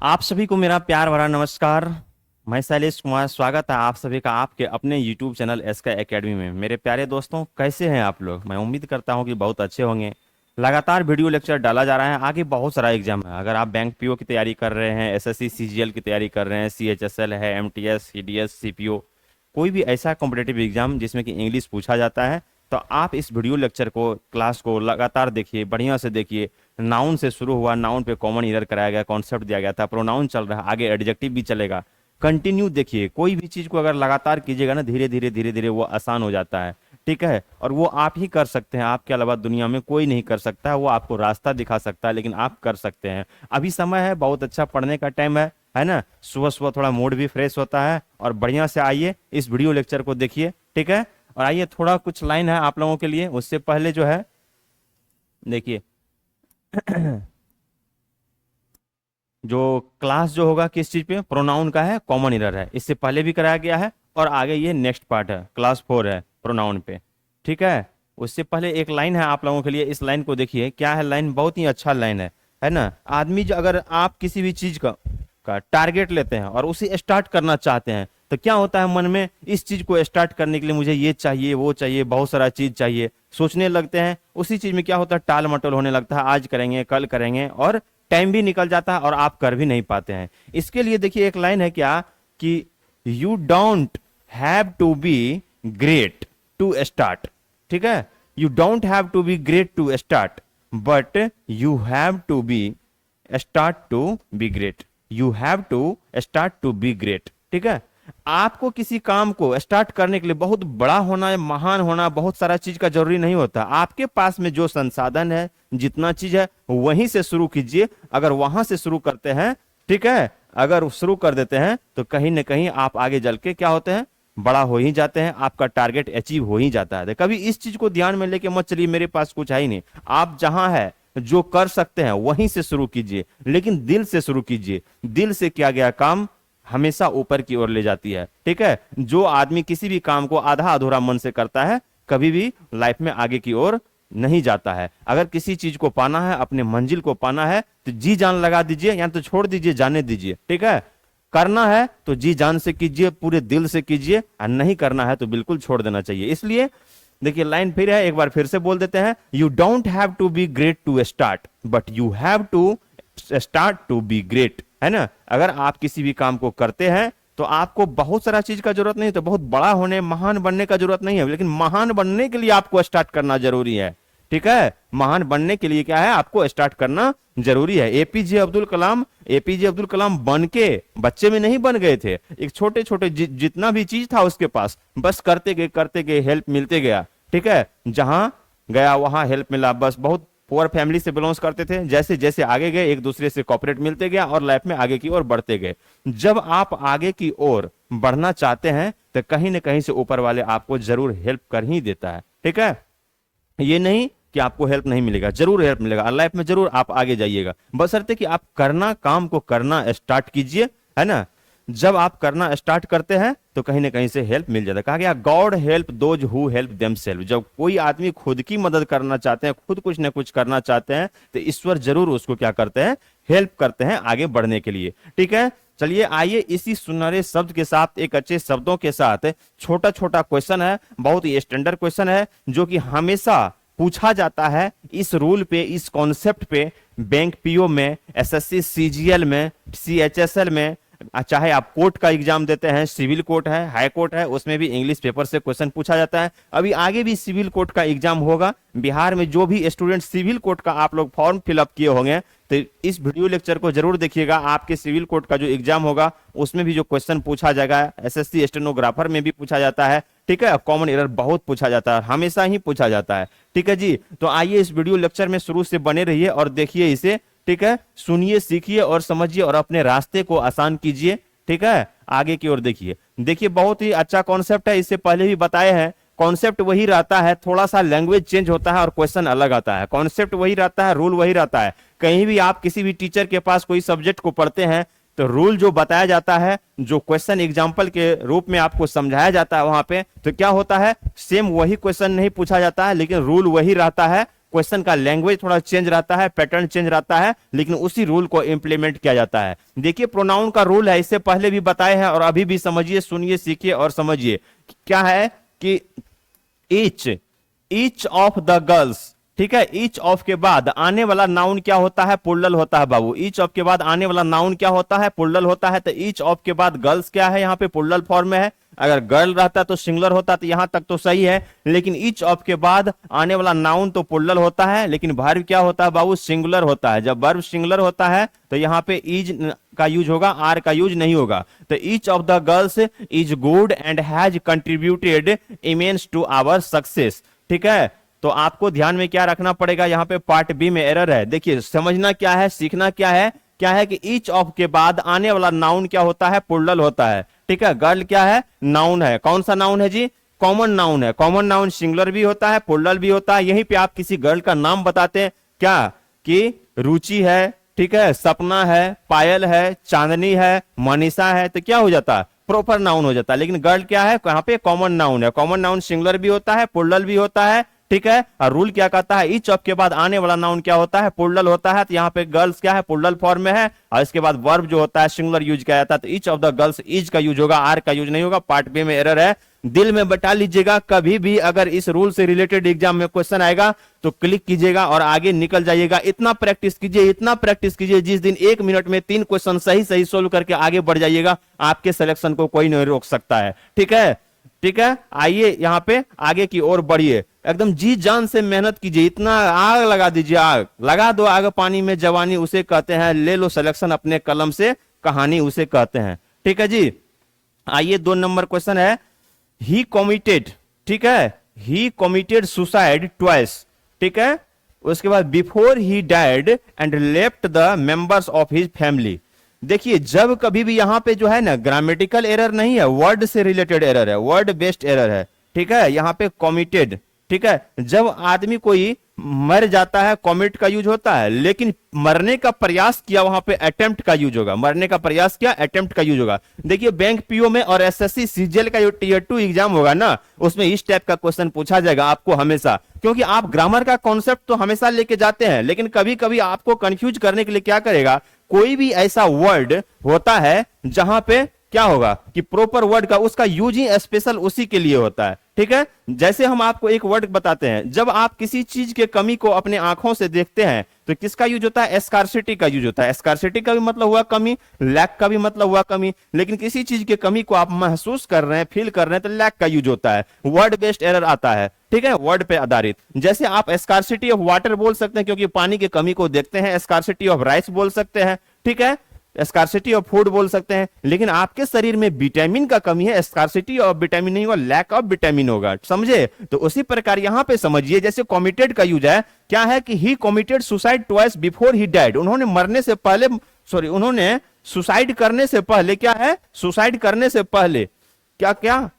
आप सभी को मेरा प्यार भरा नमस्कार। मैं शैलेश कुमार, स्वागत है आप सभी का आपके अपने YouTube चैनल एसके एकेडमी में। मेरे प्यारे दोस्तों, कैसे हैं आप लोग? मैं उम्मीद करता हूं कि बहुत अच्छे होंगे। लगातार वीडियो लेक्चर डाला जा रहा है, आगे बहुत सारा एग्जाम है। अगर आप बैंक पीओ की तैयारी कर रहे हैं, एसएससी सीजीएल की तैयारी कर रहे हैं, सीएचएसएल है, एमटीएस, सीडीएस, सीपीओ, कोई भी ऐसा कॉम्पिटेटिव एग्जाम जिसमें कि इंग्लिश पूछा जाता है, तो आप इस वीडियो लेक्चर को, क्लास को लगातार देखिए, बढ़िया से देखिए। नाउन से शुरू हुआ, नाउन पे कॉमन ईरर कराया गया, कॉन्सेप्ट दिया गया था, प्रोनाउन चल रहा है, आगे एडजेक्टिव भी चलेगा। कंटिन्यू देखिए, कोई भी चीज को अगर लगातार कीजिएगा ना, धीरे धीरे धीरे धीरे वो आसान हो जाता है। ठीक है, और वो आप ही कर सकते हैं, आपके अलावा दुनिया में कोई नहीं कर सकता है। वो आपको रास्ता दिखा सकता है, लेकिन आप कर सकते हैं। अभी समय है, बहुत अच्छा पढ़ने का टाइम है ना। सुबह सुबह थोड़ा मूड भी फ्रेश होता है, और बढ़िया से आइए इस वीडियो लेक्चर को देखिए। ठीक है, और आइए, थोड़ा कुछ लाइन है आप लोगों के लिए। उससे पहले जो है देखिए जो क्लास जो होगा किस चीज पे, प्रोनाउन का है, कॉमन एरर है, इससे पहले भी कराया गया है, और आगे ये नेक्स्ट पार्ट है, क्लास 4 है प्रोनाउन पे। ठीक है, उससे पहले एक लाइन है आप लोगों के लिए, इस लाइन को देखिए। क्या है लाइन? बहुत ही अच्छा लाइन है ना। आदमी जो, अगर आप किसी भी चीज का टारगेट लेते हैं और उसे स्टार्ट करना चाहते हैं, तो क्या होता है मन में, इस चीज को स्टार्ट करने के लिए मुझे ये चाहिए, वो चाहिए, बहुत सारा चीज चाहिए, सोचने लगते हैं। उसी चीज में क्या होता है, टाल मटोल होने लगता है, आज करेंगे, कल करेंगे, और टाइम भी निकल जाता है और आप कर भी नहीं पाते हैं। इसके लिए देखिए एक लाइन है क्या, कि you don't have to be great to start. ठीक है, you don't have to be great to start, but you have to be start to be great. You have to start to be great. ठीक है, आपको किसी काम को start करने के लिए बहुत बड़ा होना, महान होना, बहुत सारा चीज का जरूरी नहीं होता। आपके पास में जो संसाधन है, जितना चीज है, वहीं से शुरू कीजिए। अगर वहां से शुरू करते हैं, ठीक है, अगर शुरू कर देते हैं, तो कहीं ना कहीं आप आगे चल के क्या होते हैं, बड़ा हो ही जाते हैं, आपका टारगेट अचीव हो ही जाता है। कभी इस चीज को ध्यान में लेके मत चलिए मेरे पास कुछ है ही नहीं। आप जहां है, जो कर सकते हैं, वहीं से शुरू कीजिए, लेकिन दिल से शुरू कीजिए। दिल से किया गया काम हमेशा ऊपर की ओर ले जाती है। ठीक है, जो आदमी किसी भी काम को आधा अधूरा मन से करता है, कभी भी लाइफ में आगे की ओर नहीं जाता है। अगर किसी चीज को पाना है, अपने मंजिल को पाना है, तो जी जान लगा दीजिए, या तो छोड़ दीजिए, जाने दीजिए। ठीक है, करना है तो जी जान से कीजिए, पूरे दिल से कीजिए, और नहीं करना है तो बिल्कुल छोड़ देना चाहिए। इसलिए देखिए लाइन फिर है, एक बार फिर से बोल देते हैं। You don't have to be great to start, but you have to start to be great. है ना, अगर आप किसी भी काम को करते हैं, तो आपको बहुत सारा चीज का जरूरत नहीं, तो बहुत बड़ा होने, महान बनने का जरूरत नहीं है, लेकिन महान बनने के लिए आपको स्टार्ट करना जरूरी है। ठीक है, महान बनने के लिए क्या है, आपको स्टार्ट करना जरूरी है। एपीजे अब्दुल कलाम बन के बच्चे में नहीं बन गए थे। एक छोटे छोटे जितना भी चीज था उसके पास, बस करते गए, हेल्प मिलते गया। ठीक है, जहां गया वहां हेल्प मिला, बस बहुत पुअर फैमिली से बिलोंग करते थे। जैसे जैसे आगे गए, एक दूसरे से कॉपरेट मिलते गया, और लाइफ में आगे की ओर बढ़ते गए। जब आप आगे की ओर बढ़ना चाहते हैं, तो कहीं ना कहीं से ऊपर वाले आपको जरूर हेल्प कर ही देता है। ठीक है, ये नहीं कि आपको हेल्प नहीं मिलेगा, जरूर हेल्प मिलेगा, लाइफ में जरूर आप आगे जाइएगा, बशर्ते कि आप काम को करना स्टार्ट कीजिए। है ना, जब आप करना स्टार्ट करते हैं, तो कहीं ना कहीं से हेल्प मिल जाता है। कहा गया, God help those who help themselves. जब कोई आदमी खुद की मदद करना चाहते हैं, खुद कुछ ना कुछ करना चाहते हैं, तो ईश्वर जरूर उसको क्या करते हैं, हेल्प करते हैं आगे बढ़ने के लिए। ठीक है, चलिए आइए इसी सुनहरे शब्द के साथ, एक अच्छे शब्दों के साथ, छोटा छोटा क्वेश्चन है, बहुत ही स्टैंडर्ड क्वेश्चन है, जो कि हमेशा पूछा जाता है इस रूल पे, इस कॉन्सेप्ट पे, बैंक पीओ में, एसएससी सीजीएल में, सीएचएसएल में। चाहे आप कोर्ट का एग्जाम देते हैं, सिविल कोर्ट है, हाई कोर्ट है, उसमें भी इंग्लिश पेपर से क्वेश्चन पूछा जाता है। अभी आगे भी सिविल कोर्ट का एग्जाम होगा। बिहार में जो भी स्टूडेंट सिविल कोर्ट का आप लोग फॉर्म फिलअप किए होंगे, तो इस वीडियो लेक्चर को जरूर देखिएगा। आपके सिविल कोर्ट का जो एग्जाम होगा, उसमें भी जो क्वेश्चन पूछा जाएगा, एसएससी स्टेनोग्राफर में भी पूछा जाता है। ठीक है, कॉमन एरर बहुत पूछा जाता है, हमेशा ही पूछा जाता है। ठीक है जी, तो आइए इस वीडियो लेक्चर में शुरू से बने रहिए और देखिए इसे। ठीक है, सुनिए, सीखिए और समझिए, और अपने रास्ते को आसान कीजिए। ठीक है, आगे की ओर देखिए। देखिए बहुत ही अच्छा कॉन्सेप्ट है, इससे पहले भी बताए हैं। कॉन्सेप्ट वही रहता है, थोड़ा सा लैंग्वेज चेंज होता है और क्वेश्चन अलग आता है। कॉन्सेप्ट वही रहता है, रूल वही रहता है। कहीं भी आप किसी भी टीचर के पास कोई सब्जेक्ट को पढ़ते हैं, तो रूल जो बताया जाता है, जो क्वेश्चन एग्जाम्पल के रूप में आपको समझाया जाता है वहां पे, तो क्या होता है, सेम वही क्वेश्चन नहीं पूछा जाता है, लेकिन रूल वही रहता है। क्वेश्चन का लैंग्वेज थोड़ा चेंज रहता है, पैटर्न चेंज रहता है, लेकिन उसी रूल को इंप्लीमेंट किया जाता है। देखिए प्रोनाउन का रूल है, इससे पहले भी बताए हैं और अभी भी समझिए, सुनिए, सीखिए और समझिए। क्या है कि ईच ऑफ द गर्ल्स, ठीक है, ईच ऑफ के बाद आने वाला नाउन क्या होता है? प्लूरल होता है बाबू। ईच ऑफ के बाद आने वाला नाउन क्या होता है? प्लूरल होता है। तो ईच ऑफ के बाद गर्ल्स क्या है? यहाँ पे प्लूरल फॉर्म में है। अगर गर्ल रहता तो सिंगुलर होता, तो यहां तक तो सही है, लेकिन ईच ऑफ के बाद आने वाला नाउन तो प्लूरल होता है, लेकिन वर्ब क्या होता है बाबू? सिंगुलर होता है। जब वर्ब सिंगुलर होता है तो यहाँ पे इज का यूज होगा, आर का यूज नहीं होगा। तो each of the girls is good and has contributed immense to our success, ठीक है। तो आपको ध्यान में क्या रखना पड़ेगा? यहाँ पे पार्ट बी में एरर है। देखिए समझना क्या है, सीखना क्या है? क्या है कि ईच ऑफ के बाद आने वाला नाउन क्या होता है? प्लूरल होता है, ठीक है। गर्ल क्या है? नाउन है। कौन सा नाउन है जी? कॉमन नाउन है। कॉमन नाउन सिंगुलर भी होता है, प्लूरल भी होता है। यहीं पे आप किसी गर्ल का नाम बताते हैं क्या कि रुचि है, ठीक है, सपना है, पायल है, चांदनी है, मनीषा है, तो क्या हो जाता है? प्रॉपर नाउन हो जाता है। लेकिन गर्ल क्या है? यहाँ पे कॉमन नाउन है। कॉमन नाउन सिंगुलर भी होता है, प्लूरल भी होता है, ठीक है। और रूल क्या कहता है? ईच ऑफ के बाद आने वाला नाउन क्या होता है? प्लूरल होता है। तो यहाँ पे गर्ल्स क्या है? प्लूरल फॉर्म में है। और इसके बाद वर्ब जो होता है सिंगुलर यूज किया जाता है। तो each of the girls, is का यूज होगा, आर का यूज नहीं होगा। पार्ट बी में एरर है, दिल में बटा लीजिएगा। कभी भी अगर इस रूल से रिलेटेड एग्जाम में क्वेश्चन आएगा तो क्लिक कीजिएगा और आगे निकल जाइएगा। इतना प्रैक्टिस कीजिए, इतना प्रैक्टिस कीजिए, जिस दिन 1 मिनट में 3 क्वेश्चन सही सही सोल्व करके आगे बढ़ जाइएगा, आपके सिलेक्शन को कोई नहीं रोक सकता है, ठीक है। ठीक है, आइए यहाँ पे आगे की ओर बढ़िए, एकदम जी जान से मेहनत कीजिए, इतना आग लगा दीजिए, आग लगा दो, आग पानी में जवानी उसे कहते हैं, ले लो सिलेक्शन अपने कलम से, कहानी उसे कहते हैं। ठीक है जी, आइए 2 नंबर क्वेश्चन है, ही कमिटेड, ठीक है, ही कमिटेड सुसाइड ट्वाइस, ठीक है, उसके बाद before he died and left the members of his family. देखिए जब कभी भी यहां पे जो है ना ग्रामेटिकल एरर नहीं है, वर्ड से रिलेटेड एरर है, वर्ड बेस्ड एरर है, ठीक है, यहां पे कमिटेड, ठीक है, जब आदमी कोई मर जाता है कमिट का यूज होता है, लेकिन मरने का प्रयास किया वहां पे अटेम्प्ट का यूज होगा, मरने का प्रयास किया अटेम्प्ट का यूज होगा। देखिए बैंक पीओ में और एसएससी सीजीएल का जो टीयर 2 एग्जाम होगा ना, उसमें इस टाइप का क्वेश्चन पूछा जाएगा आपको हमेशा, क्योंकि आप ग्रामर का कॉन्सेप्ट तो हमेशा लेके जाते हैं, लेकिन कभी कभी आपको कंफ्यूज करने के लिए क्या करेगा, कोई भी ऐसा वर्ड होता है जहां पे क्या होगा कि प्रॉपर वर्ड का उसका यूज ही स्पेशल उसी के लिए होता है। ठीक है, जैसे हम आपको एक वर्ड बताते हैं, जब आप किसी चीज के कमी को अपने आंखों से देखते हैं तो किसका यूज होता है, स्कार्सिटी का यूज होता है। स्कार्सिटी का भी मतलब हुआ कमी, लैक का भी मतलब हुआ कमी, लेकिन किसी चीज की कमी को आप महसूस कर रहे हैं, फील कर रहे हैं, तो लैक का यूज होता है, वर्ड बेस्ड एरर आता है। ठीक है, वर्ड पे आधारित, जैसे आप स्कार्सिटी ऑफ वाटर बोल सकते हैं क्योंकि पानी की कमी को देखते हैं, स्कार्सिटी ऑफ राइस बोल सकते हैं, ठीक है, स्कार्सिटी ऑफ फूड बोल सकते हैं, लेकिन आपके शरीर में विटामिन का कमी है, स्कार्सिटी ऑफ विटामिन नहीं होगा, लैक ऑफ विटामिन होगा, समझे। तो उसी प्रकार यहां पे समझिए, जैसे कमिटेड का यूज है, क्या है कि he committed suicide twice before he died, उन्होंने मरने से पहले, सॉरी, उन्होंने सुसाइड करने से पहले, क्या है, सुसाइड करने से पहले, क्या क्या,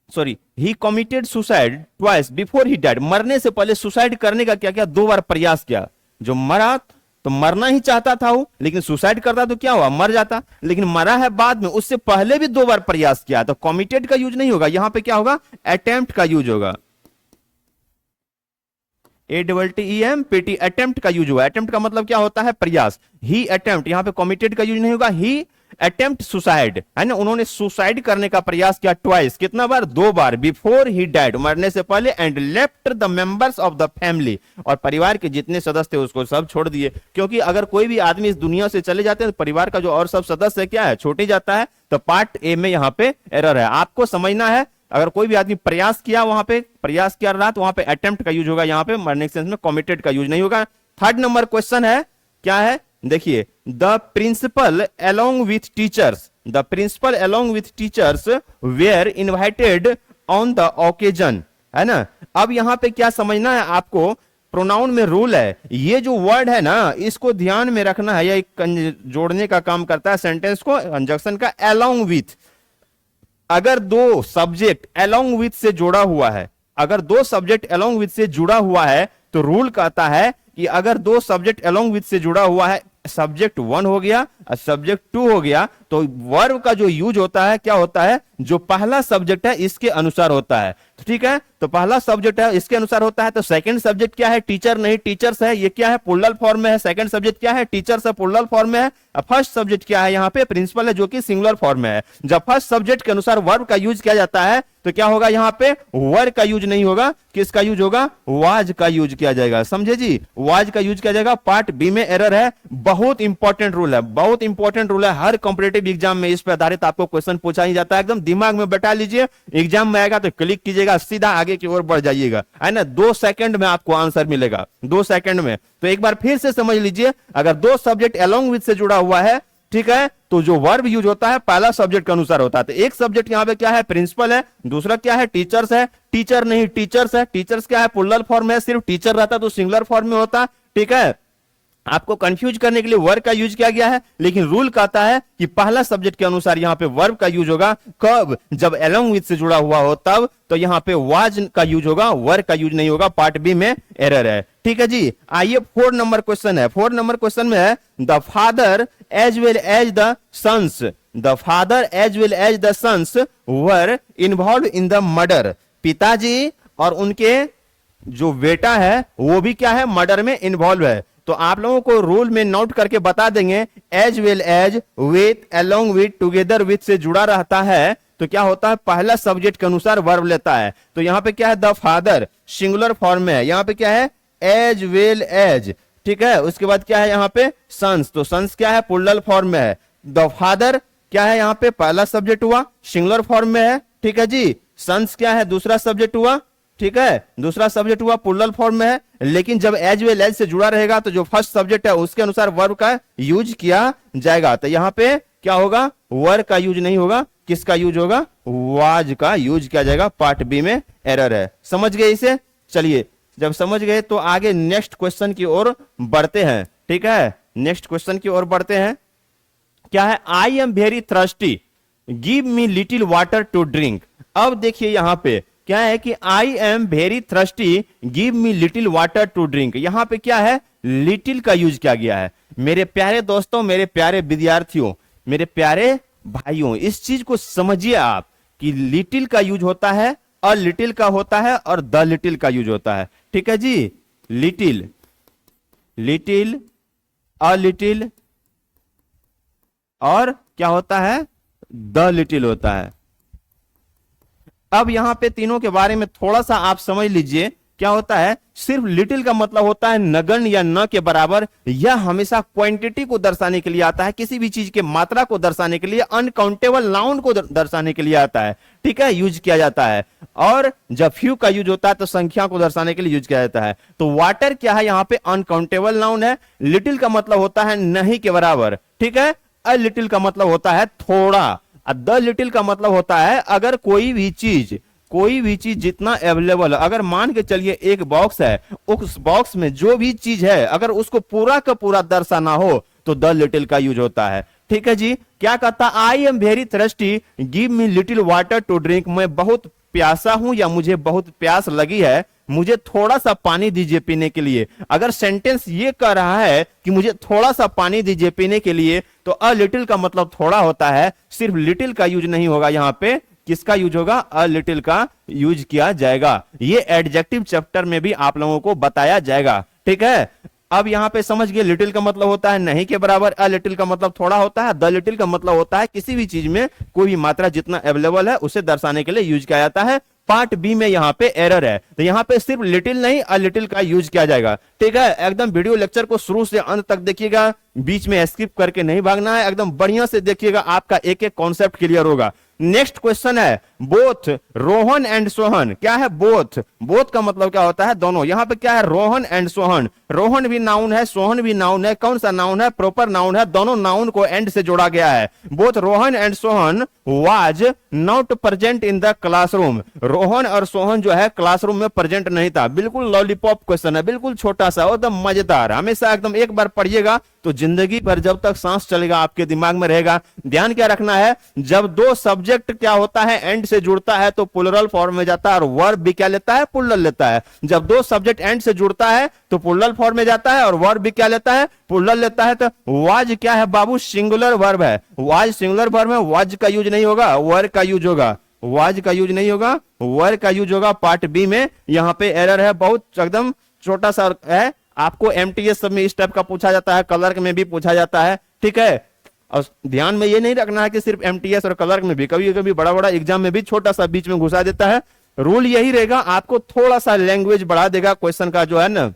sorry, he committed suicide twice before he died, मरने से पहले सुसाइड करने का क्या क्या 2 बार प्रयास किया। जो मरा तो मरना ही चाहता था वो, लेकिन सुसाइड करता तो क्या हुआ, मर जाता, लेकिन मरा है बाद में, उससे पहले भी 2 बार प्रयास किया, तो कमिटेड का यूज नहीं होगा, यहां पे क्या होगा, अटेम्प्ट का यूज होगा, ATTEMPT, अटेम्प्ट का यूज हुआ। अटेम्प्ट का मतलब क्या होता है, प्रयास। ही अटेम्प्ट, यहां पे कमिटेड का यूज नहीं होगा, ही अटेम्प्ट सुसाइड, है ना, उन्होंने सुसाइड करने का प्रयास किया ट्वाइस, कितना बार, 2 बार, बिफोर ही डाइड, मरने से पहले, and left the members of the family, और परिवार के जितने सदस्य थे उसको सब छोड़ दिए, क्योंकि अगर कोई भी आदमी इस दुनिया से चले जाते हैं तो परिवार का जो और सब सदस्य है क्या है, छूट ही जाता है। तो पार्ट ए में यहां पे एरर है, आपको समझना है। अगर कोई भी आदमी प्रयास किया, वहां पे प्रयास कर रहा तो वहां पे अटेम्प्ट का यूज होगा, यहां पे मरने के सेंस में कमिटेड का यूज नहीं होगा। 3rd नंबर क्वेश्चन है, क्या है, देखिए, the principal along with teachers, the principal along with teachers were invited on the occasion, है ना। अब यहां पे क्या समझना है आपको, प्रोनाउन में रूल है, ये जो वर्ड है ना इसको ध्यान में रखना है, ये जोड़ने का काम करता है सेंटेंस को, कंजक्शन का, अलोंग विथ। अगर 2 सब्जेक्ट अलोंग विथ से जुड़ा हुआ है, अगर 2 सब्जेक्ट अलोंग विथ से जुड़ा हुआ है तो रूल कहता है कि अगर 2 सब्जेक्ट अलोंग विथ से जुड़ा हुआ है, सब्जेक्ट 1 हो गया, सब्जेक्ट टू हो गया, तो वर्ब का जो यूज होता है क्या होता है, जो पहला सब्जेक्ट है इसके अनुसार होता है। तो ठीक है, तो पहला सब्जेक्ट है इसके अनुसार होता है। तो सेकंड सब्जेक्ट क्या है, टीचर नहीं टीचर्स है, ये क्या है, प्लुरल फॉर्म में है। सेकंड सब्जेक्ट क्या है, टीचर्स है, प्लुरल फॉर्म में है। फर्स्ट सब्जेक्ट क्या है यहाँ पे, प्रिंसिपल है, जो कि सिंगुलर फॉर्म में है। जब फर्स्ट सब्जेक्ट के अनुसार वर्ब का यूज किया जाता है तो क्या होगा, यहाँ पे वर का यूज नहीं होगा, किसका यूज होगा, वाज का यूज किया जाएगा। समझे जी, वाज का यूज किया जाएगा। पार्ट बी में एरर है, बहुत इंपॉर्टेंट रूल है, बहुत इंपॉर्टेंट रूल है। हर कॉम्पिटेटिव एग्जाम में इस पर आधारित आपको क्वेश्चन पूछा ही जाता है। एकदम दिमाग में बैठा लीजिए, एग्जाम में आएगा तो क्लिक कीजिएगा, सीधा आगे की ओर बढ़ जाइएगा, है ना। 2 सेकंड में आपको आंसर मिलेगा, 2 सेकंड में। तो एक बार फिर से समझ लीजिए, अगर 2 सब्जेक्ट अलोंग विद से जुड़ा हुआ है, ठीक है, तो जो वर्ब यूज होता है पहला सब्जेक्ट के अनुसार होता है। तो एक सब्जेक्ट यहां पे क्या है, प्रिंसिपल है, दूसरा क्या है, टीचर्स है, टीचर नहीं टीचर्स है। टीचर्स क्या है, प्लुरल फॉर्म है, सिर्फ टीचर रहता तो सिंगुलर फॉर्म में होता। ठीक है, आपको कंफ्यूज करने के लिए वर्ब का यूज किया गया है, लेकिन रूल कहता है कि पहला सब्जेक्ट के अनुसार यहां पे वर्ब का यूज होगा। कब, जब अलोंग विद से जुड़ा हुआ हो तब। तो यहां पे वाज का यूज होगा, वर्ब का यूज नहीं होगा। पार्ट बी में एरर है। ठीक है जी, आइए 4 नंबर क्वेश्चन है। 4 नंबर क्वेश्चन में है, the father as well as the sons, the father as well as the sons were involve in the murder. पिताजी और उनके जो बेटा है वो भी क्या है, मर्डर में इन्वॉल्व है। तो आप लोगों को रूल में नोट करके बता देंगे, as well as, with, along with, together with से जुड़ा रहता है तो क्या होता है, पहला सब्जेक्ट के अनुसार वर्ब लेता है। तो यहां पे क्या है, द फादर सिंगुलर फॉर्म में है, यहां पे क्या है, एज वेल एज। ठीक है, उसके बाद क्या है यहाँ पे, सन्स, तो सन्स क्या है, प्लुरल फॉर्म में है। द फादर क्या है, यहाँ पे पहला सब्जेक्ट हुआ, सिंगुलर फॉर्म में है। ठीक है जी, सन्स क्या है, दूसरा सब्जेक्ट हुआ। ठीक है, दूसरा सब्जेक्ट हुआ, प्लुरल फॉर्म में है। लेकिन जब एज वेल एज से जुड़ा रहेगा तो जो फर्स्ट सब्जेक्ट है उसके अनुसार वर्ब का यूज किया जाएगा। तो यहां पे क्या होगा, वर्ब का यूज नहीं होगा, किसका यूज होगा, वाज का यूज किया जाएगा। पार्ट बी में एरर है। समझ गए इसे? चलिए, जब समझ गए तो आगे नेक्स्ट क्वेश्चन की ओर बढ़ते हैं। ठीक है, नेक्स्ट क्वेश्चन की ओर बढ़ते हैं। क्या है, I am very thirsty, give me little water to drink. अब देखिए यहां पे क्या है कि I am very thirsty, give me little water to drink. यहां पे क्या है, लिटिल का यूज किया गया है। मेरे प्यारे दोस्तों, मेरे प्यारे विद्यार्थियों, मेरे प्यारे भाइयों, इस चीज को समझिए आप कि लिटिल का यूज होता है, अ लिटिल का होता है और द लिटिल का यूज होता है। ठीक है जी, लिटिल, लिटिल, अ लिटिल और क्या होता है, द लिटिल होता है। अब यहां पे तीनों के बारे में थोड़ा सा आप समझ लीजिए। क्या होता है, सिर्फ लिटिल का मतलब होता है नगण्य या न के बराबर। यह हमेशा क्वांटिटी को दर्शाने के लिए आता है, किसी भी चीज के मात्रा को दर्शाने के लिए, अनकाउंटेबल नाउन को दर्शाने के लिए आता है। ठीक है, यूज किया जाता है। और जब फ्यू का यूज होता है तो संख्या को दर्शाने के लिए यूज किया जाता है। तो वाटर क्या है, यहाँ पे अनकाउंटेबल नाउन है। लिटिल का मतलब होता है नहीं के बराबर। ठीक है, अ लिटिल का मतलब होता है थोड़ा। द लिटिल का मतलब होता है अगर कोई भी चीज जितना अवेलेबल, अगर मान के चलिए एक बॉक्स है, उस बॉक्स में जो भी चीज है अगर उसको पूरा का पूरा दर्शाना हो तो द लिटिल का यूज होता है। ठीक है जी, क्या कहता, I am very thirsty, give me little water to drink. मैं बहुत प्यासा हूं या मुझे बहुत प्यास लगी है, मुझे थोड़ा सा पानी दीजिए पीने के लिए। अगर सेंटेंस ये कह रहा है कि मुझे थोड़ा सा पानी दीजिए पीने के लिए, तो अ लिटिल का मतलब थोड़ा होता है। सिर्फ लिटिल का यूज नहीं होगा, यहां पे किसका यूज होगा, अ लिटिल का यूज किया जाएगा। ये एडजेक्टिव चैप्टर में भी आप लोगों को बताया जाएगा। ठीक है, अब यहां पे समझ गए, लिटिल का मतलब होता है नहीं के बराबर, अ लिटिल का मतलब थोड़ा होता है, द लिटिल का मतलब होता है किसी भी चीज में कोई भी मात्रा जितना अवेलेबल है उसे दर्शाने के लिए यूज किया जाता है। पार्ट बी में यहां पे एरर है, तो यहां पे सिर्फ लिटिल नहीं अ लिटिल का यूज किया जाएगा। ठीक है, एकदम वीडियो लेक्चर को शुरू से अंत तक देखिएगा, बीच में स्किप करके नहीं भागना है, एकदम बढ़िया से देखिएगा, आपका एक एक कॉन्सेप्ट क्लियर होगा। नेक्स्ट क्वेश्चन है, बोथ रोहन एंड सोहन। क्या है, बोथ, बोथ का मतलब क्या होता है, दोनों। यहां पे क्या है, रोहन एंड सोहन। रोहन भी नाउन है, सोहन भी नाउन है। कौन सा नाउन है, प्रॉपर नाउन है। दोनों नाउन को एंड से जोड़ा गया है। Both Rohan and Sohan was not present in the classroom. Rohan और सोहन जो है क्लासरूम में प्रेजेंट नहीं था। बिल्कुल लॉलीपॉप क्वेश्चन है, बिल्कुल छोटा सा, एकदम मजेदार। हमेशा एकदम एक बार पढ़िएगा तो जिंदगी भर जब तक सांस चलेगा आपके दिमाग में रहेगा। ध्यान क्या रखना है, जब 2 सब्जेक्ट क्या होता है एंड से जुड़ता है तो प्लुरल फॉर्म में जाता है, और वर्ब भी क्या लेता है, प्लुरल लेता है। जब दो सब्जेक्ट एंड से जुड़ता है तो प्लुरल फॉर्म में जाता है और वर्ब भी क्या लेता है, प्लुरल लेता है। तो वाज क्या है बाबू, सिंगुलर वर्ब है। वाज सिंगुलर वर्ब है, वाज का यूज नहीं होगा, वर का यूज होगा। वाज का यूज नहीं होगा, वर का यूज होगा। पार्ट बी में यहाँ पे एरर है, बहुत एकदम छोटा सा है। आपको एमटीएस सब में इस टाइप का पूछा जाता है, क्लर्क में भी पूछा जाता है, ठीक है। और ध्यान में ये नहीं रखना है कि सिर्फ एमटीएस और क्लर्क में भी, कभी कभी बड़ा बड़ा एग्जाम में भी छोटा सा बीच में घुसा देता है। रूल यही रहेगा, आपको थोड़ा सा लैंग्वेज बढ़ा देगा, क्वेश्चन का जो है ना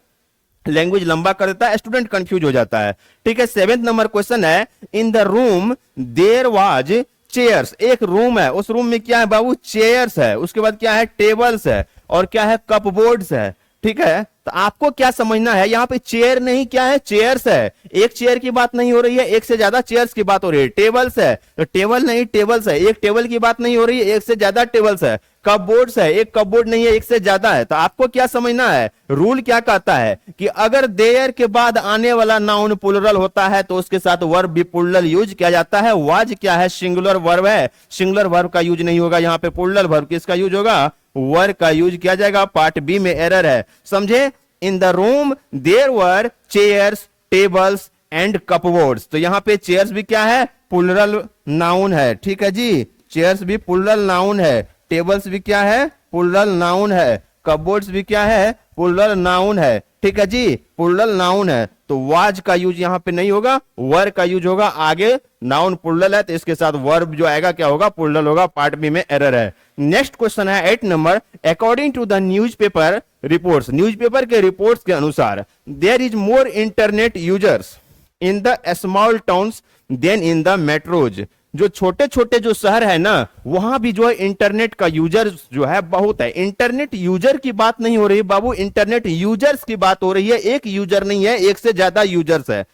लैंग्वेज लंबा कर देता है, स्टूडेंट कंफ्यूज हो जाता है, ठीक है। 7th नंबर क्वेश्चन है, in the room there was chairs. एक रूम है, उस रूम में क्या है बाबू, चेयर्स है, उसके बाद क्या है, टेबल्स है, और क्या है, कपबोर्ड्स है, ठीक है। तो आपको क्या समझना है, यहाँ पे चेयर नहीं, क्या है, चेयर्स है। एक चेयर की बात नहीं हो रही है, एक से ज्यादा चेयर्स की बात हो रही है। टेबल्स है तो टेबल नहीं, टेबल्स है। एक टेबल की बात नहीं हो रही है, एक से ज्यादा टेबल्स है। कपबोर्ड्स है, एक कपबोर्ड नहीं है, एक से ज्यादा है। तो आपको क्या समझना है, रूल क्या कहता है कि अगर देयर के बाद आने वाला नाउन प्लुरल होता है तो उसके साथ वर्ब भी प्लुरल यूज किया जाता है। वाज क्या है, सिंगुलर वर्ब है, सिंगुलर वर्ब का यूज नहीं होगा, यहाँ पे प्लुरल वर्ब किसका यूज होगा, वर का यूज किया जाएगा। पार्ट बी में एरर है, समझे। In the room there were chairs, tables and cupboards. तो यहाँ पे चेयर्स भी क्या है, प्लुरल नाउन है, ठीक है जी। चेयर्स भी प्लुरल नाउन है, टेबल्स भी क्या है, प्लुरल नाउन है, कपबोर्ड्स भी क्या है, प्लुरल नाउन है, ठीक है जी, प्लुरल नाउन है। तो वाज का यूज यहाँ पे नहीं होगा, वर का यूज होगा। आगे नाउन प्लुरल है तो इसके साथ वर्ब जो आएगा क्या होगा, प्लुरल होगा। पार्ट बी में एरर है। नेक्स्ट क्वेश्चन है 8 number, according to the newspaper reports. Newspaper के रिपोर्ट्स के अनुसार there is more internet users in the small towns than in the metros. जो छोटे छोटे जो शहर है ना, वहां भी जो है इंटरनेट का यूजर जो है बहुत है। इंटरनेट यूजर की बात नहीं हो रही बाबू, इंटरनेट यूजर्स की बात हो रही है। एक यूजर नहीं है, एक से ज्यादा यूजर्स है।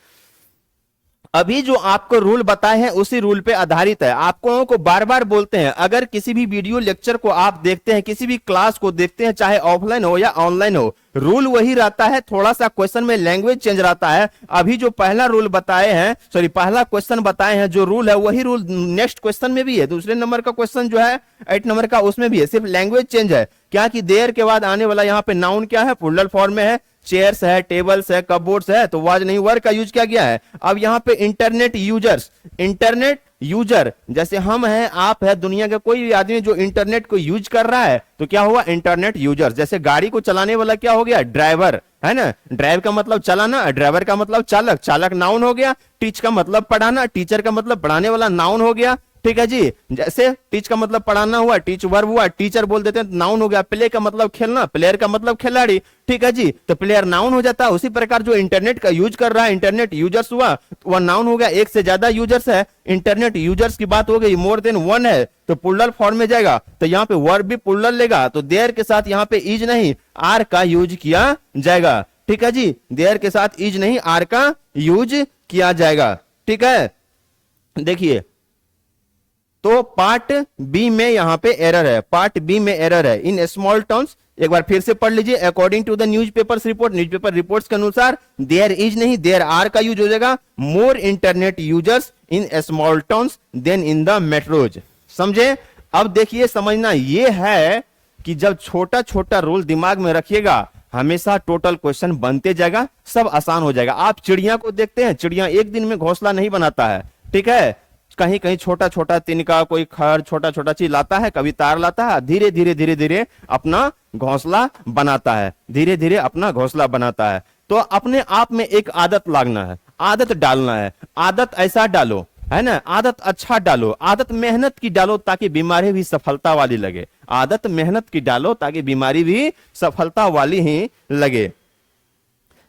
अभी जो आपको रूल बताए हैं उसी रूल पे आधारित है। आपको को बार बार बोलते हैं, अगर किसी भी वीडियो लेक्चर को आप देखते हैं, किसी भी क्लास को देखते हैं, चाहे ऑफलाइन हो या ऑनलाइन हो, रूल वही रहता है, थोड़ा सा क्वेश्चन में लैंग्वेज चेंज रहता है। अभी जो पहला रूल बताए हैं, सॉरी पहला क्वेश्चन बताए हैं, जो रूल है वही रूल नेक्स्ट क्वेश्चन में भी है। दूसरे नंबर का क्वेश्चन जो है 8 नंबर का, उसमें भी है, सिर्फ लैंग्वेज चेंज है। क्या कि देयर के बाद आने वाला यहाँ पे नाउन क्या है, प्लुरल फॉर्म में है। चेयर्स है, टेबल्स है, कपबोर्ड्स है, तो वाज नहीं, वर का यूज किया गया है। अब यहाँ पे इंटरनेट यूजर्स, इंटरनेट यूजर जैसे हम हैं, आप है, दुनिया का कोई भी आदमी जो इंटरनेट को यूज कर रहा है तो क्या हुआ, इंटरनेट यूजर। जैसे गाड़ी को चलाने वाला क्या हो गया, ड्राइवर, है ना। ड्राइव का मतलब चलाना, ड्राइवर का मतलब चालक, चालक नाउन हो गया। टीच का मतलब पढ़ाना, टीचर का मतलब पढ़ाने वाला नाउन हो गया, ठीक है जी। जैसे टीच का मतलब पढ़ाना हुआ, टीच वर्ब हुआ, टीचर बोल देते हैं नाउन हो गया। प्ले का मतलब खेलना, प्लेयर का मतलब खिलाड़ी, ठीक है जी, तो प्लेयर नाउन हो जाता है। उसी प्रकार जो इंटरनेट का यूज कर रहा है, इंटरनेट यूजर्स हुआ, वह नाउन हो गया। एक से ज्यादा यूजर्स है, इंटरनेट यूजर्स की बात हो गई, मोर देन वन है तो प्लुरल फॉर्म में जाएगा। तो यहाँ पे वर्ब भी प्लुरल लेगा, तो देयर के साथ यहाँ पे इज नहीं, आर का यूज किया जाएगा, ठीक है जी। देयर के साथ इज नहीं, आर का यूज किया जाएगा, ठीक है। देखिए, तो पार्ट बी में यहां पे एरर है, पार्ट बी में एरर है। इन स्मॉल टाउन्स, एक बार फिर से पढ़ लीजिए, according to the newspapers report, newspaper reports के अनुसार देयर इज नहीं, देयर आर का यूज हो जाएगा। More internet users in small towns than in the metros. समझे। अब देखिए, समझना ये है कि जब छोटा छोटा रूल दिमाग में रखिएगा, हमेशा टोटल क्वेश्चन बनते जाएगा, सब आसान हो जाएगा। आप चिड़िया को देखते हैं, चिड़िया एक दिन में घोंसला नहीं बनाता है, ठीक है। कहीं कहीं छोटा छोटा तिनका, कोई खड़, छोटा छोटा चीज लाता है, कभी तार लाता है, धीरे धीरे धीरे धीरे अपना घोंसला बनाता है, धीरे धीरे अपना घोंसला बनाता है। तो अपने आप में एक आदत लागना है, आदत डालना है। आदत ऐसा डालो, है ना, आदत अच्छा डालो, आदत मेहनत की डालो ताकि बीमारी भी सफलता वाली लगे। आदत मेहनत की डालो ताकि बीमारी भी सफलता वाली ही लगे।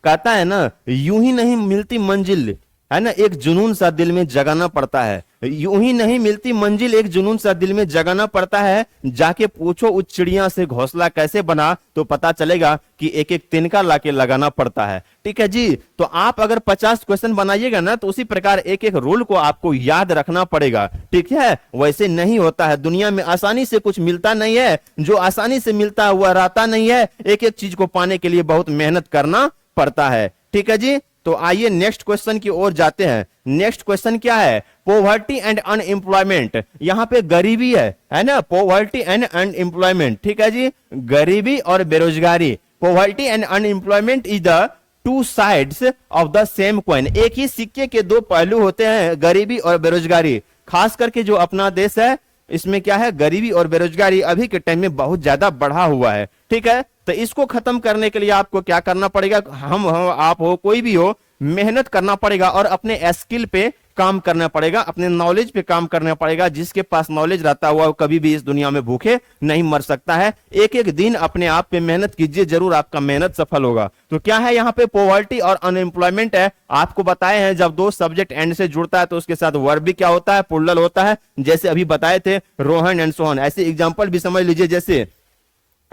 कहता है ना, यूं ही नहीं मिलती मंजिल, है ना, एक जुनून सा दिल में जगाना पड़ता है। यूं ही नहीं मिलती मंजिल, एक जुनून सा दिल में जगाना पड़ता है। जाके पूछो उस चिड़िया से घोंसला कैसे बना, तो पता चलेगा कि एक एक तिनका लाके लगाना पड़ता है, ठीक है जी। तो आप अगर 50 क्वेश्चन बनाइएगा ना, तो उसी प्रकार एक एक रूल को आपको याद रखना पड़ेगा, ठीक है। वैसे नहीं होता है, दुनिया में आसानी से कुछ मिलता नहीं है, जो आसानी से मिलता है वह रहता नहीं है। एक एक चीज को पाने के लिए बहुत मेहनत करना पड़ता है, ठीक है जी। तो आइए नेक्स्ट क्वेश्चन की ओर जाते हैं। नेक्स्ट क्वेश्चन क्या है? Poverty and unemployment. यहां पे गरीबी है ना, पोवर्टी एंड अनएम्प्लॉयमेंट, ठीक है जी, गरीबी और बेरोजगारी। Poverty and unemployment is the two sides of the same coin. एक ही सिक्के के दो पहलू होते हैं, गरीबी और बेरोजगारी। खास करके जो अपना देश है इसमें क्या है, गरीबी और बेरोजगारी अभी के टाइम में बहुत ज्यादा बढ़ा हुआ है, ठीक है। तो इसको खत्म करने के लिए आपको क्या करना पड़ेगा, हम हो आप हो कोई भी हो, मेहनत करना पड़ेगा और अपने स्किल पे काम करना पड़ेगा, अपने नॉलेज पे काम करना पड़ेगा। जिसके पास नॉलेज रहता हुआ वो कभी भी इस दुनिया में भूखे नहीं मर सकता है। एक एक दिन अपने आप पे मेहनत कीजिए, जरूर आपका मेहनत सफल होगा। तो क्या है यहाँ पे, पोवर्टी और अनएम्प्लॉयमेंट है। आपको बताए हैं जब दो सब्जेक्ट एंड से जुड़ता है तो उसके साथ वर्ब भी क्या होता है, प्लूरल होता है। जैसे अभी बताए थे रोहन एंड सोहन, ऐसे एग्जाम्पल भी समझ लीजिए। जैसे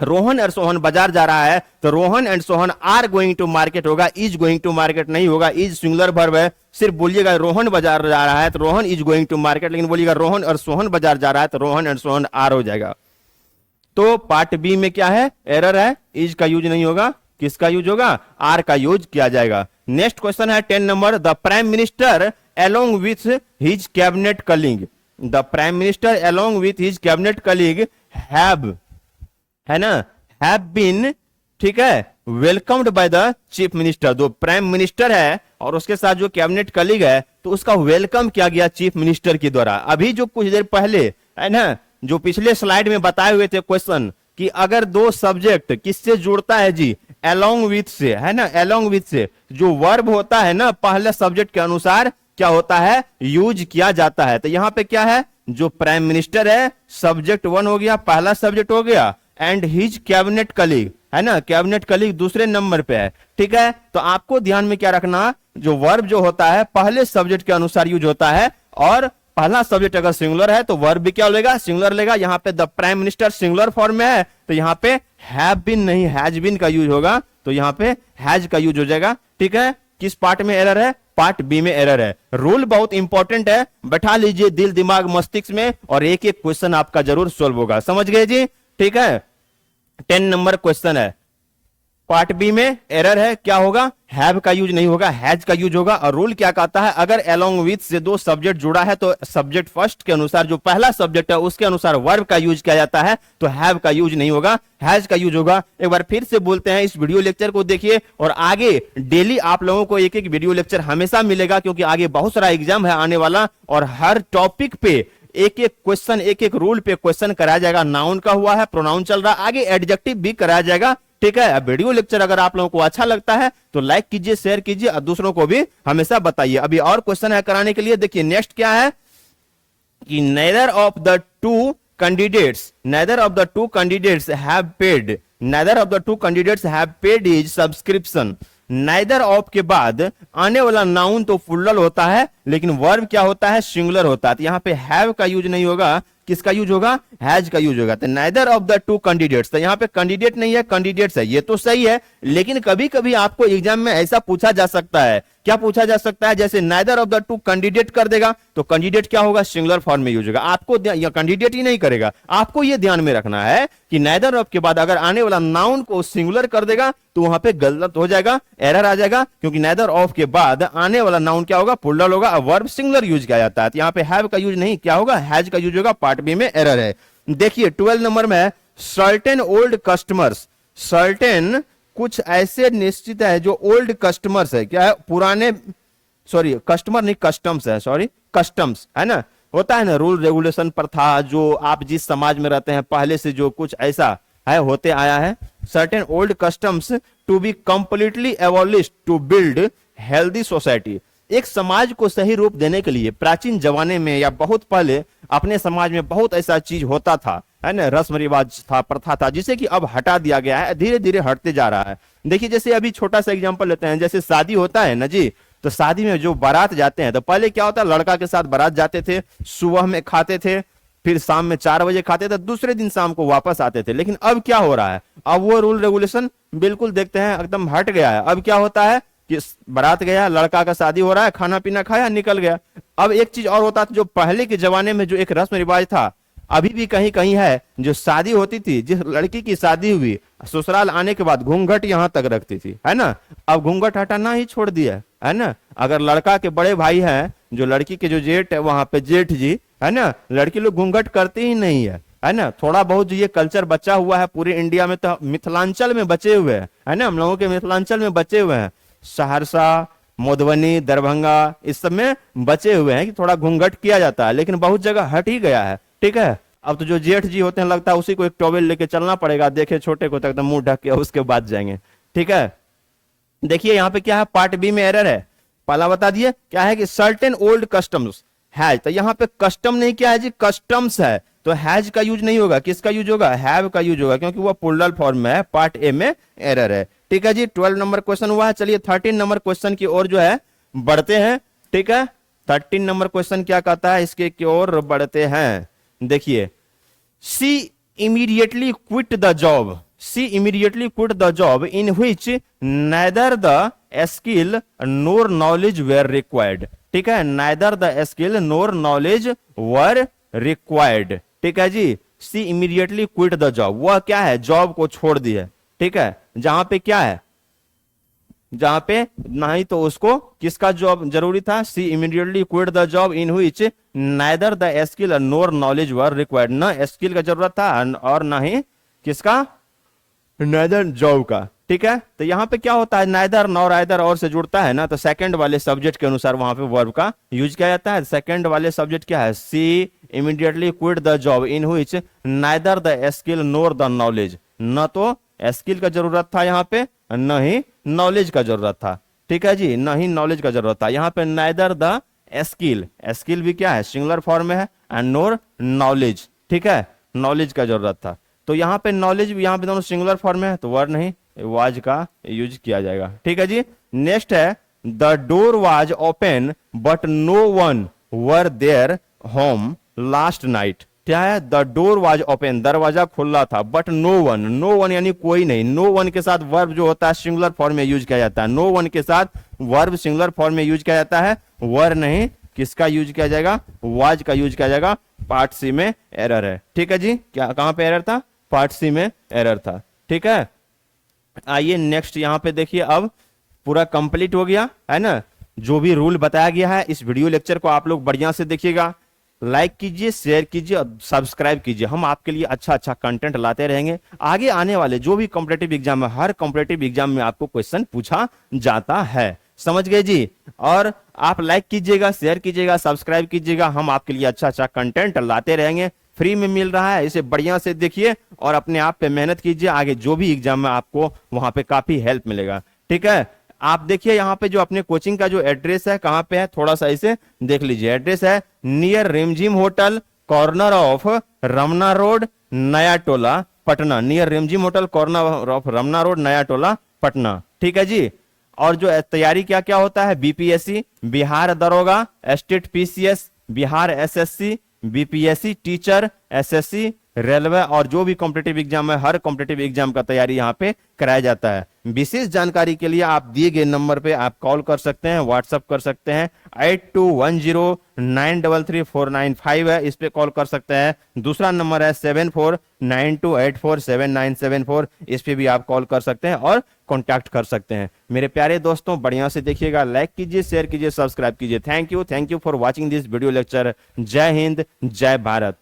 रोहन और सोहन बाजार जा रहा है तो Rohan and Sohan are going to market होगा, इज गोइंग टू मार्केट नहीं होगा। इज सिंगुलर वर्ब है, सिर्फ बोलिएगा रोहन बाजार जा रहा है तो Rohan is going to market, लेकिन बोलिएगा रोहन और सोहन बाजार जा रहा है तो रोहन एंड सोहन आर हो जाएगा। तो पार्ट बी में क्या है, एरर है, इज का यूज नहीं होगा, किसका यूज होगा, आर का यूज किया जाएगा। नेक्स्ट क्वेश्चन है 10 number, the prime minister along with his cabinet colleague. The prime minister along with his cabinet colleague have, है ना, हैव बीन, ठीक है, welcomed by the chief minister. जो प्राइम मिनिस्टर है और उसके साथ जो कैबिनेट कलीग है तो उसका वेलकम किया गया चीफ मिनिस्टर के द्वारा। अभी जो कुछ देर पहले है ना, जो पिछले स्लाइड में बताए हुए थे क्वेश्चन कि अगर दो सब्जेक्ट किससे जुड़ता है जी, अलोंग विथ से, है ना, अलोंग विथ से जो वर्ब होता है ना पहले सब्जेक्ट के अनुसार क्या होता है, यूज किया जाता है। तो यहां पे क्या है, जो प्राइम मिनिस्टर है सब्जेक्ट वन हो गया, पहला सब्जेक्ट हो गया, एंड हिज कैबिनेट कलीग, है ना, कैबिनेट कलीग दूसरे नंबर पे है, ठीक है। तो आपको ध्यान में क्या रखना, जो वर्ब जो होता है पहले सब्जेक्ट के अनुसार यूज होता है, और पहला सब्जेक्ट अगर सिंगुलर है तो वर्ब भी क्या लेगा, सिंगुलर लेगा। यहाँ पे the prime minister singular form में है तो यहाँ पे हैव बीन नहीं हैज बीन का यूज होगा, तो यहाँ पे हैज का यूज हो जाएगा, ठीक है। किस पार्ट में एरर है, पार्ट बी में एरर है। रूल बहुत इंपॉर्टेंट है, बैठा लीजिए दिल दिमाग मस्तिष्क में और एक एक क्वेश्चन आपका जरूर सोल्व होगा, समझ गए जी, ठीक है। 10 नंबर क्वेश्चन है, पार्ट बी में एरर है, क्या होगा, हैव का यूज नहीं होगा, हैज का यूज होगा। और रूल क्या कहता है, अगर अलोंग विथ से दो सब्जेक्ट जुड़ा है तो सब्जेक्ट फर्स्ट के अनुसार जो पहला सब्जेक्ट है उसके अनुसार वर्ब का यूज किया जाता है, तो हैव का यूज नहीं होगा, हैज का यूज होगा। एक बार फिर से बोलते हैं, इस वीडियो लेक्चर को देखिए और आगे डेली आप लोगों को एक एक वीडियो लेक्चर हमेशा मिलेगा, क्योंकि आगे बहुत सारा एग्जाम है आने वाला और हर टॉपिक पे एक एक क्वेश्चन, एक एक रूल पे क्वेश्चन कराया जाएगा। नाउन का हुआ है, प्रोनाउन चल रहा है, आगे एडजेक्टिव भी कराया जाएगा, ठीक है। वीडियो लेक्चर अगर आप लोगों को अच्छा लगता है तो लाइक कीजिए, शेयर कीजिए और दूसरों को भी हमेशा बताइए। अभी और क्वेश्चन है कराने के लिए, देखिए नेक्स्ट क्या है कि neither of the two candidates have paid his subscription। neither of के बाद आने वाला नाउन तो प्लूरल होता है लेकिन वर्ब क्या होता है, सिंगुलर होता है। तो यहाँ पे हैव का यूज नहीं होगा, किसका यूज होगा, हैज का यूज होगा। तो neither of the two candidates, तो यहाँ पे कैंडिडेट नहीं है, कैंडिडेट्स है, ये तो सही है। लेकिन कभी कभी आपको एग्जाम में ऐसा पूछा जा सकता है, क्या पूछा जा सकता है, जैसे neither of the two candidate कर देगा तो कैंडिडेट क्या होगा, सिंगुलर फॉर्म में यूज होगा। आपको कैंडिडेट ही नहीं करेगा, आपको ये ध्यान में रखना है कि neither of के बाद अगर आने वाला नाउन को सिंगुलर कर देगा तो वहां पे गलत हो जाएगा, एरर आ जाएगा, क्योंकि neither of के बाद आने वाला नाउन क्या होगा, प्लूरल होगा, वर्ब सिंगुलर यूज किया जाता है। तो यहाँ पे हैव का यूज नहीं, क्या होगा, हैज का यूज होगा। पार्ट बी में एरर है। देखिए 12 नंबर में सर्टेन ओल्ड कस्टमर्स, सर्टेन कुछ ऐसे निश्चित है जो ओल्ड कस्टमर्स है, क्या है, पुराने, सॉरी कस्टमर नहीं कस्टम्स है, सॉरी कस्टम्स, है ना, होता है ना रूल रेगुलेशन प्रथा, जो आप जिस समाज में रहते हैं पहले से जो कुछ ऐसा है होते आया है। Certain old customs to be completely abolished to build healthy society. एक समाज को सही रूप देने के लिए प्राचीन जमाने में या बहुत पहले अपने समाज में बहुत ऐसा चीज होता था, है ना, रस्म रिवाज था, प्रथा था, जिसे कि अब हटा दिया गया है, धीरे धीरे हटते जा रहा है। देखिए जैसे अभी छोटा सा एग्जांपल लेते हैं, जैसे शादी होता है ना जी, तो शादी में जो बारात जाते हैं तो पहले क्या होता है, लड़का के साथ बारात जाते थे, सुबह में खाते थे, फिर शाम में 4 बजे खाते थे, दूसरे दिन शाम को वापस आते थे। लेकिन अब क्या हो रहा है, अब वो रूल रेगुलेशन बिल्कुल देखते हैं एकदम हट गया है। अब क्या होता है कि बारात गया, लड़का का शादी हो रहा है, खाना पीना खाया, निकल गया। अब एक चीज और होता था, जो पहले के जमाने में जो एक रस्म रिवाज था, अभी भी कहीं कहीं है, जो शादी होती थी, जिस लड़की की शादी हुई, ससुराल आने के बाद घूंघट यहां तक रखती थी, है ना, अब घूंघट हटाना ही छोड़ दिया, है ना। अगर लड़का के बड़े भाई हैं, जो लड़की के जो जेठ है वहां पे जेठ जी, है ना, लड़की लोग घूंघट करती ही नहीं है ना। थोड़ा बहुत जो ये कल्चर बचा हुआ है पूरे इंडिया में, तो मिथिलांचल में बचे हुए हैं, है ना, हम लोगों के मिथिलांचल में बचे हुए हैं। सहरसा, मधुबनी, दरभंगा, इस सब में बचे हुए हैं कि थोड़ा घूंघट किया जाता है, लेकिन बहुत जगह हट ही गया है। ठीक है, अब तो जो जेठ जी होते हैं लगता है उसी को एक टॉवेल लेके चलना पड़ेगा, देखे छोटे को तक तो मुंह ढक के उसके बाद जाएंगे। ठीक है, देखिए यहाँ पे क्या है, पार्ट बी में एरर है। पहला बता दिए क्या है कि सर्टेन ओल्ड कस्टम्स हैज, तो यहाँ पे कस्टम नहीं, क्या है जी, कस्टम्स है, तो हैज का यूज नहीं होगा, किसका यूज होगा, हैव का यूज होगा, क्योंकि वो प्लूरल फॉर्म में है, पार्ट ए में एरर है। ठीक है जी, 12 नंबर क्वेश्चन हुआ है। चलिए 13 नंबर क्वेश्चन की ओर जो है बढ़ते हैं। ठीक है, 13 नंबर क्वेश्चन क्या कहता है, इसके की ओर बढ़ते हैं। देखिए, she immediately quit the job, she immediately quit the job in which neither the skill nor knowledge were required। ठीक है, neither the skill nor knowledge were required। ठीक है जी, she immediately quit the job, वह क्या है, job को छोड़ दी है। ठीक है, जहां पे क्या है, जहां पे नहीं तो उसको किसका जॉब जरूरी था, she immediately quit the job in which neither the skill nor knowledge were required, ना स्किल का जरूरत था और ना ही किसका, नाइदर जॉब का। ठीक है, तो यहां पे क्या होता है, नाइदर नॉर आइदर और से जुड़ता है ना, तो सेकंड वाले सब्जेक्ट के अनुसार वहां पे वर्ब का यूज किया जाता है। सेकंड वाले सब्जेक्ट क्या है, she immediately quit the job in which neither the skill nor the knowledge, न तो स्किल का जरूरत था यहाँ पे, न ही नॉलेज का जरूरत था। ठीक है जी, न ही नॉलेज का जरूरत था। यहाँ पे नाइदर द स्किल, स्किल भी क्या है, सिंगुलर फॉर्म में है, एंड नोर नॉलेज। ठीक है, नॉलेज का जरूरत था, तो यहाँ पे नॉलेज भी, यहाँ पे दोनों सिंगुलर फॉर्म में है, तो वर नहीं, वाज का यूज किया जाएगा। ठीक है जी, नेक्स्ट है, the door was open but no one were there home last night. क्या है, द डोर वाज ओपन, दरवाजा खुला था, but no one, no one यानी कोई नहीं। नो वन के साथ वर्ब जो होता है सिंगुलर फॉर्म में यूज किया जाता है, नो वन के साथ वर्ब सिंगुलर फॉर्म में यूज किया जाता है, वर नहीं, किसका यूज किया जाएगा, वाज का यूज किया जाएगा। पार्ट सी में एरर है। ठीक है जी, क्या कहां पे एरर था, पार्ट सी में एरर था। ठीक है, आइए नेक्स्ट यहां पे देखिए, अब पूरा कंप्लीट हो गया है ना। जो भी रूल बताया गया है इस वीडियो लेक्चर को आप लोग बढ़िया से देखिएगा, लाइक कीजिए, शेयर कीजिए और सब्सक्राइब कीजिए। हम आपके लिए अच्छा अच्छा कंटेंट लाते रहेंगे। आगे आने वाले जो भी कॉम्पिटेटिव एग्जाम है, हर कॉम्पिटेटिव एग्जाम में आपको क्वेश्चन पूछा जाता है, समझ गए जी। और आप लाइक कीजिएगा, शेयर कीजिएगा, सब्सक्राइब कीजिएगा, हम आपके लिए अच्छा अच्छा कंटेंट लाते रहेंगे। फ्री में मिल रहा है, इसे बढ़िया से देखिए और अपने आप पे मेहनत कीजिए, आगे जो भी एग्जाम में आपको वहां पे काफी हेल्प मिलेगा। ठीक है, आप देखिए यहाँ पे जो अपने कोचिंग का जो एड्रेस है कहाँ पे है, थोड़ा सा इसे देख लीजिए। एड्रेस है near Rimjhim hotel, corner of Ramna road, Naya Tola, Patna. Near Rimjhim hotel, corner of Ramna road, Naya Tola, Patna. ठीक है जी, और जो तैयारी क्या क्या होता है, बीपीएससी, बिहार दरोगा, state PCS, Bihar SSC, BPSC teacher, SSC, railway और जो भी कॉम्पिटेटिव एग्जाम है, हर कॉम्पिटेटिव एग्जाम का तैयारी यहाँ पे कराया जाता है। विशेष जानकारी के लिए आप दिए गए नंबर पे आप कॉल कर सकते हैं, व्हाट्सअप कर सकते हैं, 8210933495 है, इस पे कॉल कर सकते हैं। दूसरा नंबर है 7492847974, इस पे भी आप कॉल कर सकते हैं और कॉन्टैक्ट कर सकते हैं। मेरे प्यारे दोस्तों बढ़िया से देखिएगा, लाइक कीजिए, शेयर कीजिए, सब्सक्राइब कीजिए। Thank you for watching this video lecture. जय हिंद, जय भारत।